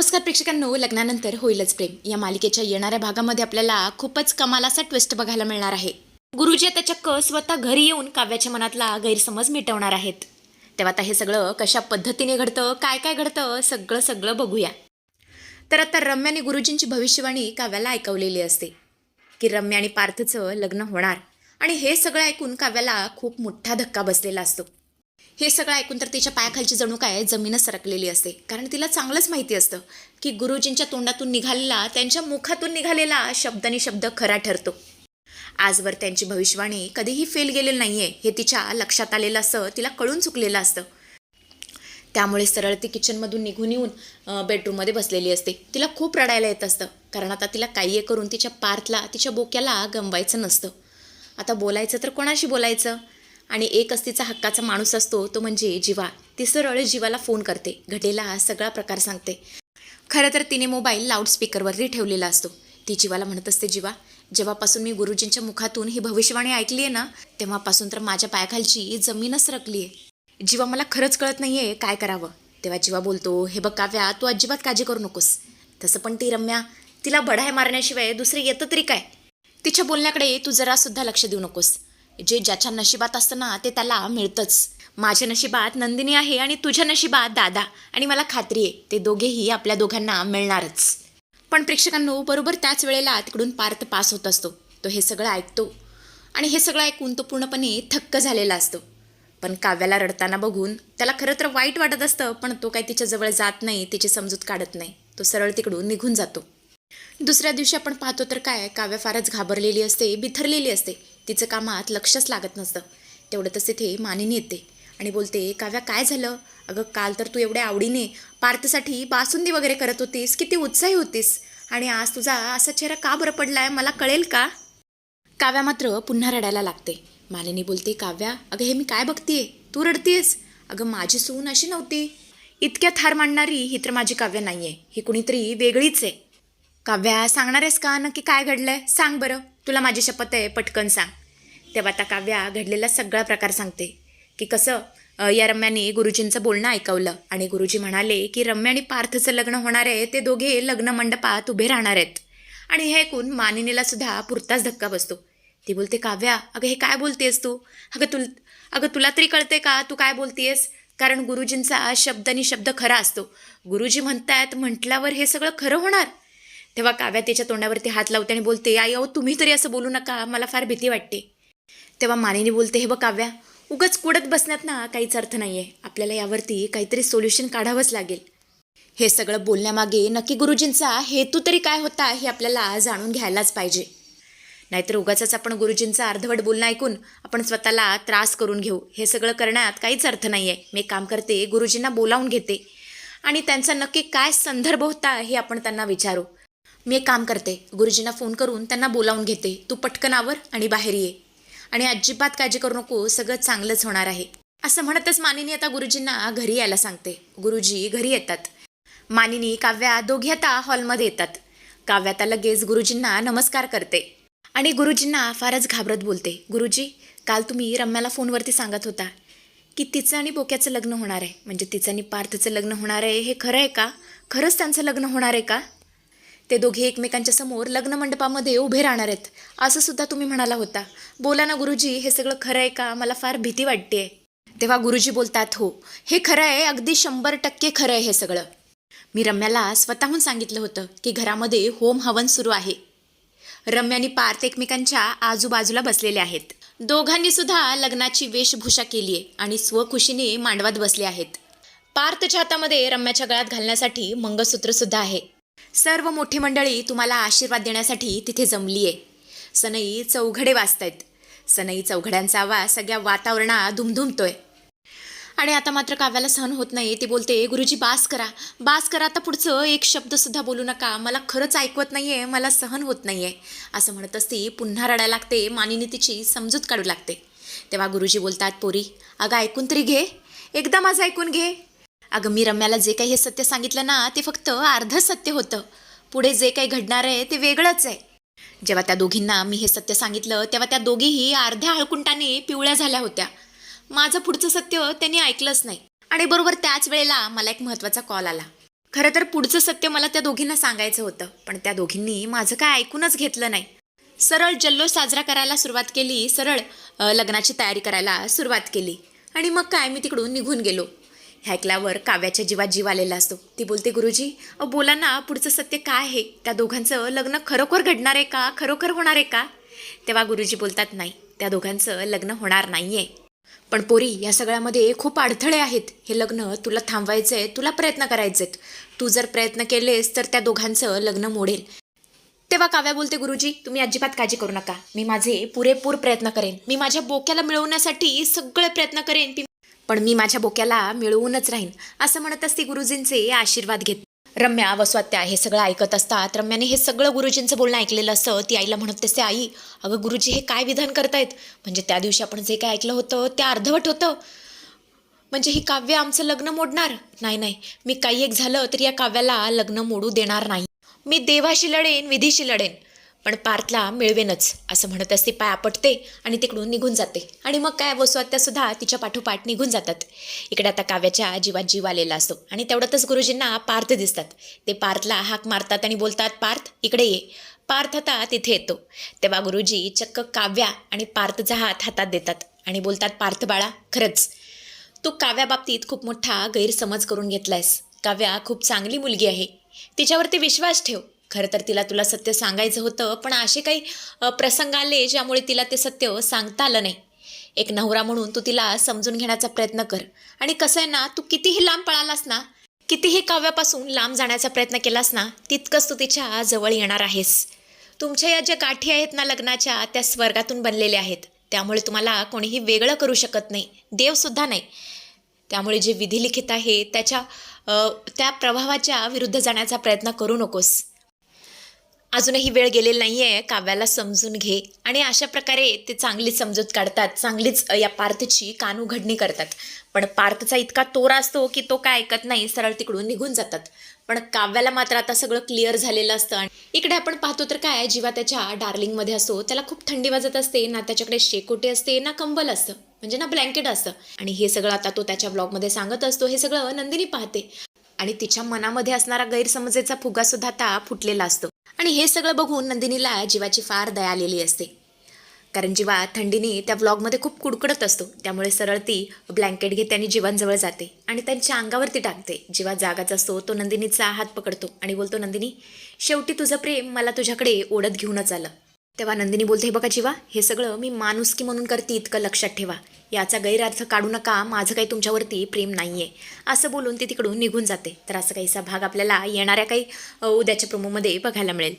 नमस्कार प्रेक्षकांनो, लग्नानंतर होईलच प्रेम या मालिकेच्या येणाऱ्या भागामध्ये आपल्याला खूपच कमाल असा ट्विस्ट बघायला मिळणार आहे. गुरुजी आता चक्क स्वतः घरी येऊन काव्याच्या मनातला गैरसमज मिटवणार आहेत. तेव्हा आता हे सगळं कशा पद्धतीने घडतं, काय काय घडतं, सगळं बघूया. तर आता रम्याने गुरुजींची भविष्यवाणी काव्याला ऐकवलेली असते की रम्या आणि पार्थचं लग्न होणार. आणि हे सगळं ऐकून काव्याला खूप मोठा धक्का बसलेला असतो. हे सगळं ऐकून तर तिच्या पायाखालची जणू काय जमीनच सरकलेली असते. कारण तिला चांगलंच माहिती असतं की गुरुजींच्या तोंडातून निघालेला, त्यांच्या मुखातून निघालेला शब्दानी शब्द खरा ठरतो. आजवर त्यांची भविष्यवाणी कधीही फेल गेलेली नाहीये हे तिच्या लक्षात आलेलं असतं, तिला कळून चुकलेलं असतं. त्यामुळे सरळ ती किचनमधून निघून येऊन बेडरूममध्ये बसलेली असते. तिला खूप रडायला येत असतं, कारण आता तिला काही करून तिच्या पार्थला, तिच्या बोक्याला गमवायचं नसतं. आता बोलायचं तर कोणाशी बोलायचं? आणि एकच तिचा हक्काचा माणूस असतो, तो म्हणजे जीवा. ती सरळ जीवाला फोन करते, घडलेला हा सगळा प्रकार सांगते. खरं तर तिने मोबाईल लाऊडस्पीकरवरती ठेवलेला असतो. ती जीवाला म्हणत असते, जीवा, जेव्हापासून मी गुरुजींच्या मुखातून ही भविष्यवाणी ऐकली आहे ना, तेव्हापासून तर माझ्या पायाखालची जमीनच सरकली आहे. जीवा, मला खरंच कळत नाही आहे काय करावं. तेव्हा जीवा बोलतो, हे बघ काव्या, तू अजिबात काळजी करू नकोस. तसं पण ती रम्या, तिला बढाई मारण्याशिवाय दुसरे येतं तरी काय? तिच्या बोलण्याकडे तू जरासुद्धा लक्ष देऊ नकोस. जे ज्याच्या नशिबात असतं ना, ते त्याला मिळतंच. माझ्या नशिबात नंदिनी आहे आणि तुझ्या नशिबात दादा, आणि मला खात्री आहे ते दोघेही आपल्या दोघांना मिळणारच. पण प्रेक्षकांनो, बरोबर त्याच वेळेला तिकडून पार्थ पास होत असतो. तो हे सगळं ऐकतो आणि हे सगळं ऐकून तो पूर्णपणे थक्क झालेला असतो. पण काव्याला रडताना बघून त्याला खरं तर वाईट वाटत असतं, पण तो काही तिच्याजवळ जात नाही, तिची समजूत काढत नाही. तो सरळ तिकडून निघून जातो. दुसऱ्या दिवशी आपण पाहतो तर काय, काव्या फारच घाबरलेली असते, बिथरलेली असते. तिचं कामात लक्षच लागत नसतं. तेवढंच तिथे मानिनी येते आणि बोलते, काव्या काय झालं? अगं काल तर तू एवढ्या आवडीने पार्थसाठी बासुंदी वगैरे करत होतीस, किती उत्साही होतीस, आणि आज तुझा असा चेहरा का बरं पडलाय, मला कळेल का? काव्या मात्र पुन्हा रडायला लागते. मालिनी बोलते, काव्या अगं हे मी काय बघतीये, तू रडतीयस? अगं माझी सून अशी नव्हती. इतक्या थार मांडणारी ही तर माझी काव्या नाहीये, ही कुणीतरी वेगळीच आहे. काव्या सांगणार आहेस का नक्की काय घडलंय? सांग बरं, तुला माझी शपथ आहे, पटकन सांग. तेव्हा आता काव्या घडलेला सगळा प्रकार सांगते की कसं या रम्याने गुरुजींचं बोलणं ऐकवलं आणि गुरुजी म्हणाले की रम्या आणि पार्थचं लग्न होणार आहे, ते दोघे लग्न मंडपात उभे राहणार आहेत. आणि हे ऐकून मानिनीला सुद्धा पुरताच धक्का बसतो. ती बोलते, काव्या अगं हे काय बोलतेस तू? अगं तुला तरी कळते का तू काय बोलतेस? कारण गुरुजींचा शब्द आणि शब्द खरा असतो. गुरुजी म्हणतायत म्हटल्यावर हे सगळं खरं होणार. तेव्हा काव्या तिच्या तोंडावरती हात लावते आणि बोलते, आई अहो तुम्ही तरी असं बोलू नका, मला फार भीती वाटते. तेव्हा मानिनी बोलते, हे बघ काव्या, उगाच कुडत बसण्यात ना काहीच अर्थ नाही आहे. आपल्याला यावरती काहीतरी सोल्युशन काढावंच लागेल. हे सगळं बोलण्यामागे नक्की गुरुजींचा हेतू तरी काय होता हे आपल्याला जाणून घ्यायलाच पाहिजे. नाहीतर उगाचच आपण गुरुजींचा अर्धवट बोलणं ऐकून आपण स्वतःला त्रास करून घेऊ. हे सगळं करण्यात काहीच अर्थ नाही आहे. मी काम करते, गुरुजींना बोलावून घेते आणि त्यांचा नक्की काय संदर्भ होता हे आपण त्यांना विचारू. मी एक काम करते, गुरुजींना फोन करून त्यांना बोलावून घेते. तू पटकन आवर आणि बाहेर ये, आणि अजिबात काळजी करू नको, सगळं चांगलंच होणार आहे. असं म्हणतच मानिनी आता गुरुजींना घरी यायला सांगते. गुरुजी घरी येतात. मानिनी, काव्या दोघी आता हॉलमध्ये येतात. काव्या आता लगेच गुरुजींना नमस्कार करते आणि गुरुजींना फारच घाबरत बोलते, गुरुजी काल तुम्ही रम्याला फोनवरती सांगत होता की तिचं आणि बोक्याचं लग्न होणार आहे, म्हणजे तिचं आणि पार्थचं लग्न होणार आहे, हे खरं आहे का? खरंच त्यांचं लग्न होणार आहे का? ते दोघे एकमेकांच्या समोर लग्न मंडपामध्ये उभे राहणार आहेत असं सुद्धा तुम्ही म्हणाला होता. बोला ना गुरुजी, हे सगळं खरं आहे का? मला फार भीती वाटते. तेव्हा गुरुजी बोलतात, हो हे खरं आहे, अगदी 100% खरं आहे हे सगळं. मी रम्याला स्वतःहून सांगितलं होतं की घरामध्ये होम हवन सुरू आहे. रम्या आणि पार्थ एकमेकांच्या आजूबाजूला बसलेले आहेत. दोघांनी सुद्धा लग्नाची वेशभूषा केली आहे आणि स्वखुशीने मांडवात बसले आहेत. पार्थच्या हातामध्ये रम्याच्या गळ्यात घालण्यासाठी मंगळसूत्र सुद्धा आहे. सर्व मोठी मंडळी तुम्हाला आशीर्वाद देण्यासाठी तिथे जमली आहे. सनई चौघडे वाजतायत. सनई चौघड्यांचा आवाज सगळ्या वातावरणात धुमधुमतोय. आणि आता मात्र काव्याला सहन होत नाही. ती बोलते, गुरुजी बास करा, बास करा, आता पुढचं एक शब्द सुद्धा बोलू नका, मला खरंच ऐकवत नाहीये, मला सहन होत नाहीये. असं म्हणत असती पुन्हा रडायला लागते. मानिनी तिची समजूत काढू लागते. तेव्हा गुरुजी बोलतात, पोरी अगं ऐकून तरी घे, एकदा माझं ऐकून घे. अगं मी रम्याला जे काही हे सत्य सांगितलं ना, ते फक्त अर्धं सत्य होतं. पुढे जे काही घडणार आहे ते वेगळंच आहे. जेव्हा त्या दोघींना मी हे सत्य सांगितलं तेव्हा त्या दोघीही अर्ध्या हळकुंटाने पिवळ्या झाल्या होत्या. माझं पुढचं सत्य त्यांनी ऐकलंच नाही. आणि बरोबर त्याच वेळेला मला एक महत्त्वाचा कॉल आला. खरं तर पुढचं सत्य मला त्या दोघींना सांगायचं होतं, पण त्या दोघींनी माझं काय ऐकूनच घेतलं नाही. सरळ जल्लोष साजरा करायला सुरुवात केली, सरळ लग्नाची तयारी करायला सुरुवात केली. आणि मग काय, मी तिकडून निघून गेलो. हे ऐकल्यावर काव्याच्या जीवात जीव आलेला असतो. ती बोलते, गुरुजी बोला ना, पुढचं सत्य काय आहे? त्या दोघांचं लग्न खरोखर घडणार आहे का? खरोखर होणार आहे का? तेव्हा गुरुजी बोलतात, नाही, त्या दोघांचं लग्न होणार नाहीये. पण पोरी, या सगळ्यामध्ये खूप अडथळे आहेत. हे लग्न तुला थांबवायचं आहे, तुला प्रयत्न करायचे आहेत. तू जर प्रयत्न केलेस तर त्या दोघांचं लग्न मोडेल. तेव्हा काव्या बोलते, गुरुजी तुम्ही अजिबात काळजी करू नका, मी माझे पुरेपूर प्रयत्न करेन. मी माझ्या बोक्याला मिळवण्यासाठी सगळे प्रयत्न करेन, पण मी माझ्या बोक्याला मिळवूनच राहीन, असं म्हणत असते गुरुजींचे आशीर्वाद घेत. रम्या व स्वात्या हे सगळं ऐकत असतात. रम्याने हे सगळं गुरुजींचं बोलणं ऐकलेलं असतं. ती आईला म्हणत असते, आई अगं गुरुजी हे काय विधान करतायत? म्हणजे त्या दिवशी आपण जे काय ऐकलं होतं ते अर्धवट होतं. म्हणजे ही काव्य आमचं लग्न मोडणार? नाही नाही, मी काही एक झालं तर या काव्याला लग्न मोडू देणार नाही. मी देवाशी लढेन, विधीशी लढेन, पण पार्थला मिळवेनच, असं म्हणत असते. पाय आपटते आणि तिकडून निघून जाते. आणि मग काय, वसुहत्या सुद्धा तिच्या पाठोपाठ निघून जातात. इकडे आता काव्याच्या जीवात जीव आलेला असतो. आणि तेवढ्यातच गुरुजींना पार्थ दिसतात. ते पार्थला हाक मारतात आणि बोलतात, पार्थ इकडे ये. पार्थ आता तिथे येतो. तेव्हा गुरुजी चक्क काव्या आणि पार्थचा हात हातात देतात आणि बोलतात, पार्थ बाळा, खरंच तू काव्याबाबतीत खूप मोठा गैरसमज करून घेतलायस. काव्या खूप चांगली मुलगी आहे, तिच्यावरती विश्वास ठेव. खरं तर तुला सत्य सांगायचं होतं, पण असे काही प्रसंग आले ज्यामुळे तिला ते सत्य सांगता आलं नाही. एक नवरा म्हणून तू तिला समजून घेण्याचा प्रयत्न कर. आणि कसं आहे ना, तू कितीही लांब पळालास ना, कितीही काव्यापासून लांब जाण्याचा प्रयत्न केलास ना, तितकंच तू तिच्या जवळ येणार आहेस. तुमच्या या ज्या गाठी आहेत ना लग्नाच्या, त्या स्वर्गातून बनलेल्या आहेत. त्यामुळे तुम्हाला कोणीही वेगळं करू शकत नाही, देवसुद्धा नाही. त्यामुळे जे विधिलिखित आहे त्या प्रभावाच्या विरुद्ध जाण्याचा प्रयत्न करू नकोस. अजूनही वेळ गेलेली नाही आहे, काव्याला समजून घे. आणि अशा प्रकारे ते चांगली समजूत काढतात, चांगलीच या पार्थची कानउघडणी करतात. पण पार्थचा इतका तोरा असतो की तो काय ऐकत नाही, सरळ तिकडून निघून जातात. पण काव्याला मात्र आता सगळं क्लिअर झालेलं असतं. आणि इकडे आपण पाहतो तर काय, जीवा त्याच्या डार्लिंगमध्ये असतो. त्याला खूप थंडी वाजत असते ना, त्याच्याकडे शेकोटी असते ना, कंबल असतं, म्हणजे ना ब्लँकेट असतं. आणि हे सगळं आता तो त्याच्या ब्लॉगमध्ये सांगत असतो. हे सगळं नंदिनी पाहते आणि तिच्या मनामध्ये असणारा गैरसमजेचा फुगासुद्धा आता फुटलेला असतो. आणि हे सगळं बघून नंदिनीला जीवाची फार दया आलेली असते. कारण जीवा थंडीने त्या व्लॉगमध्ये खूप कुडकुडत असतो. त्यामुळे सरळ ती ब्लँकेट घेते आणि जीवांजवळ जाते आणि त्यांच्या अंगावरती टाकते. जीवा जागाच असतो. तो नंदिनीचा हात पकडतो आणि बोलतो, नंदिनी शेवटी तुझं प्रेम मला तुझ्याकडे ओढत घेऊनच आलं. तेव्हा नंदिनी बोलते, हे बघा जीवा, हे सगळं मी माणुसकी म्हणून करते, इतकं लक्षात ठेवा. याचा गैरअर्थ काढू नका, माझं काही तुमच्यावरती प्रेम नाही आहे, असं बोलून ती तिकडून निघून जाते. तर असं काहीसा भाग आपल्याला येणाऱ्या काही उद्याच्या प्रोमोमध्ये बघायला मिळेल.